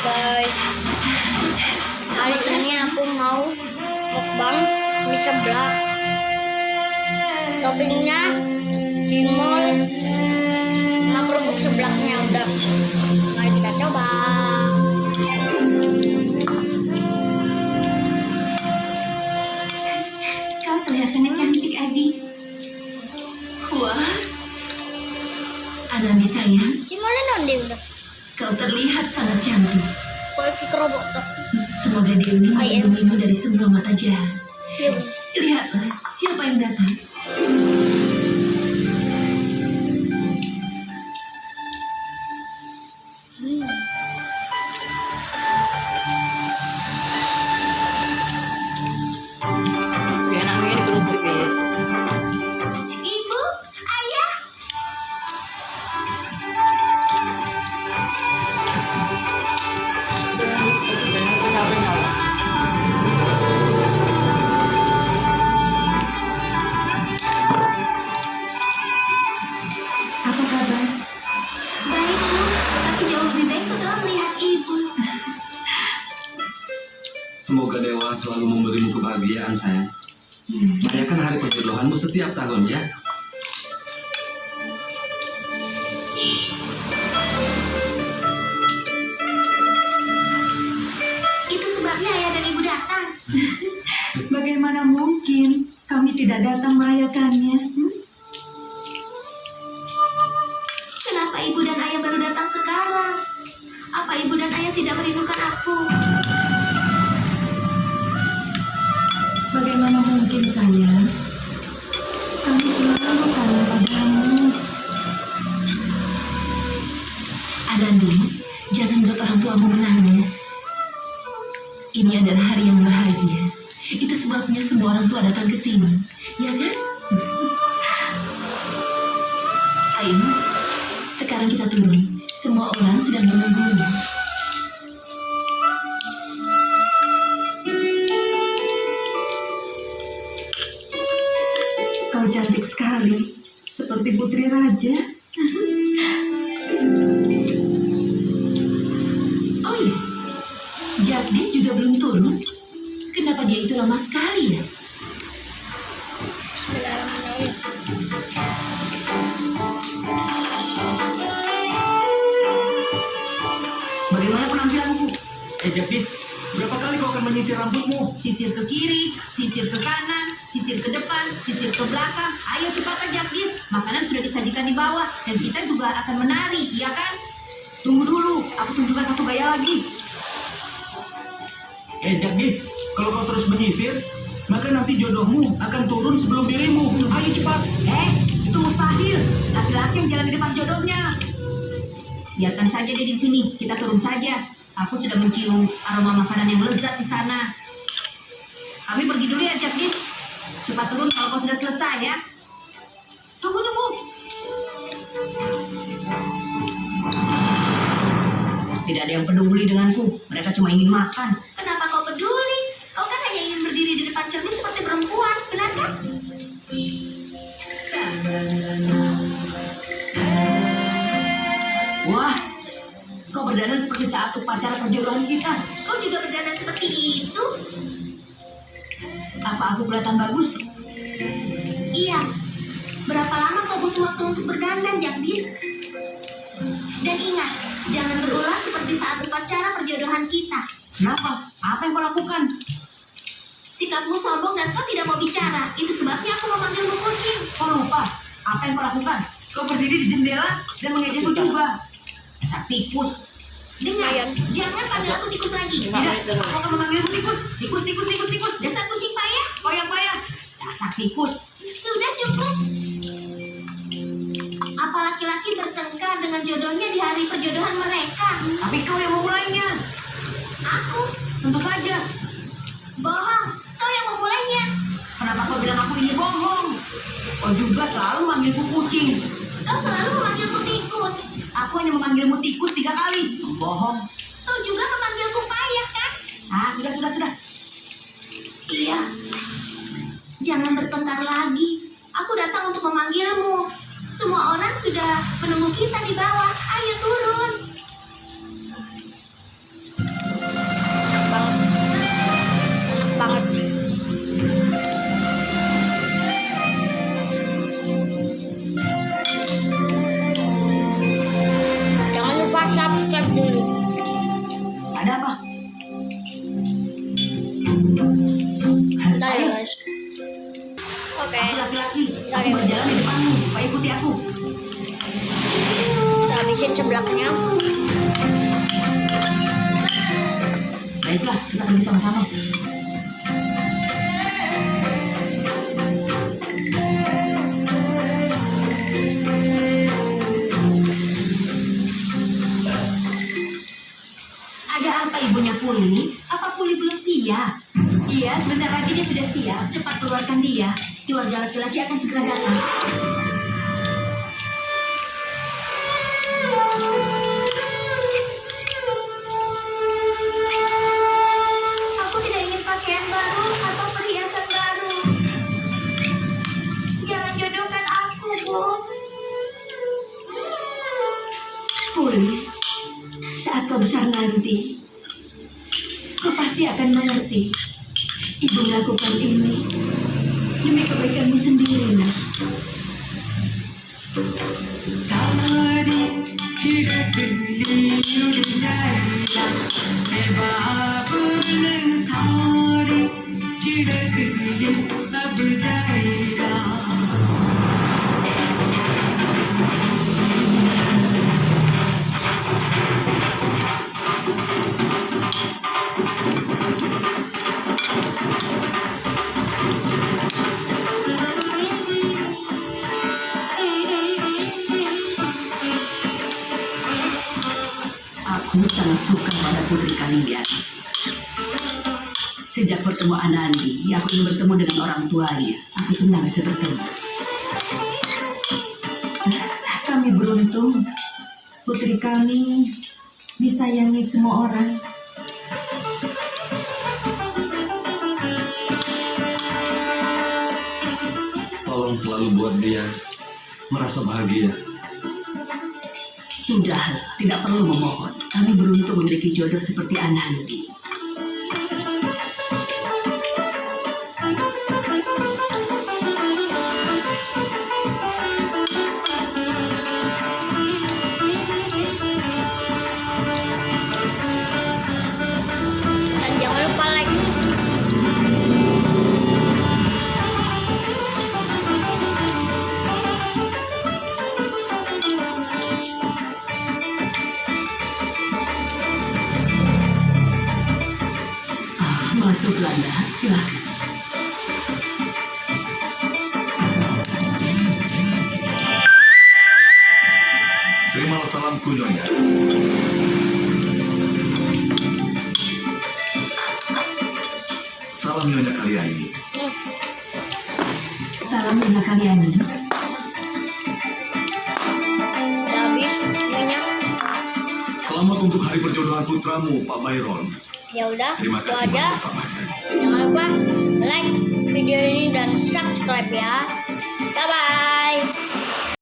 guys, hari ini aku mau mukbang mie seblak. Toppingnya cimol sama kerupuk seblaknya udah. Mari kita coba. Kau terlihat sangat cantik, Adi. Wah, Anandi sayang, Cimolnya nanti udah. kau terlihat sangat cantik. Kau iki kerupuk tuh. Semoga Dewi melindungimu dari semua mata jahat. Yuk. Lihatlah, siapa yang datang? Ibu, ayah. Apa kabar? Baik, Bu. Tapi jauh lebih baik setelah melihat Ibu. Semoga Dewa selalu memberimu kebahagiaan, sayang. Rayakan hari perjodohanmu setiap tahun, ya. Itu sebabnya ayah dan ibu datang. Bagaimana mungkin kami tidak datang merayakannya? Kenapa ibu dan ayah baru datang sekarang? Apa ibu dan ayah tidak merindukan aku? Bagaimana mungkin, sayang? Kami selalu kangen padamu. Anandi, jangan buat orang tuamu menangis. Ini adalah hari yang bahagia. Itu sebabnya semua orang tua datang ke sini, ya kan? Ayo, sekarang kita turun. Semua orang sedang menunggumu. Kau cantik sekali, seperti putri raja. Oh iya, Jagdis juga belum turun. Kenapa dia itu lama sekali ya? Bismillahirrahmanirrahim. Bagaimana penampilanku? Jagdis, berapa kali kau akan menyisir rambutmu? Sisir ke kiri, sisir ke kanan, sisir ke depan, sisir ke belakang. Ayo cepatlah Jagdis, makanan sudah disajikan di bawah dan kita juga akan menari, iya kan? Tunggu dulu, aku tunjukkan satu gaya lagi. Jagdis, kalau kau terus menyisir, maka nanti jodohmu akan turun sebelum dirimu. Ayo cepat. Itu mustahil. Laki-laki yang jalan di depan jodohnya. Biarkan saja dia di sini, kita turun saja. Aku sudah mencium aroma makanan yang lezat di sana. Kami pergi dulu ya, Jagdis. Cepat turun kalau kau sudah selesai ya. Tunggu. Tidak ada yang peduli denganku. Mereka cuma ingin makan. Kenapa kau peduli? Kau kan hanya ingin berdiri di depan cermin seperti perempuan, benar kan? Wah, kau berdandan seperti saat upacara perjodohan kita. Kau juga berdandan seperti itu? Apa aku kelihatan bagus? Iya. Berapa lama kau butuh waktu untuk berdandan, Jagdis? Dan ingat, jangan berulah seperti saat upacara perjodohan kita. Kenapa? Apa yang kau lakukan? Sikapmu sombong dan kau tidak mau bicara. Itu sebabnya aku memanggilmu kucing. Kau lupa? Apa yang kau lakukan? Kau berdiri di jendela dan mengejekku juga. Dasar tikus. Dengar, jangan panggil aku tikus lagi. Tidak, aku akan memanggilmu tikus. Tikus. Dasar kucing payah. Payah. Dasar tikus. Sudah cukup. Apa laki-laki bertengkar dengan jodohnya di hari perjodohan mereka? Tapi kau yang memulainya. Aku? Tentu saja. Bohong. Kau yang memulainya. Kenapa kau bilang aku ini bohong? Kau juga selalu memanggilku kucing. Kau selalu memanggilku tikus. Aku hanya memanggilmu tikus 3 kali. Bohong. Kau juga memanggilku payah, kan? Sudah. Iya. Jangan bertengkar lagi. Aku datang untuk memanggilmu. Semua orang sudah menunggu kita di bawah. Ayo turun. Ada apa? Bentar ya Ayo, guys. Oke, aku laki-laki. Bentar Aku ya. berjalan di depanmu. Supaya ikuti aku. kita habisin seblaknya. Baiklah, kita pergi sama-sama. Ada apa ibunya Puli? Apa Puli belum siap? Iya, sebentar lagi dia sudah siap. Cepat keluarkan dia. Keluarga laki-laki akan segera datang. Aku tidak ingin pakaian baru atau perhiasan baru. Jangan jodohkan aku, Bu. Puli, saat kau besar nanti, kau pasti akan mengerti. Ibu melakukan ini demi kebaikanmu sendiri, nak. Aku sangat suka pada putri kalian. Sejak bertemu Anandi, aku ingin bertemu dengan orang tuanya. Aku senang bisa bertemu. Kami beruntung, putri kami disayangi semua orang. Tolong selalu buat dia merasa bahagia. Sudah, tidak perlu memohon. Kami beruntung memiliki jodoh seperti Anandi. Dan jangan lupa like. Masuklah, nak. Silakan. Terimalah salamku, Nyonya. Salam Nyonya Kalyani. Salam Nyonya Kalyani. Udah habis minyak. Selamat untuk hari perjodohan putramu, Pak Byron. Ya udah, Terima itu kasih aja. banyak, Pak Byron. Jangan lupa like video ini dan subscribe ya.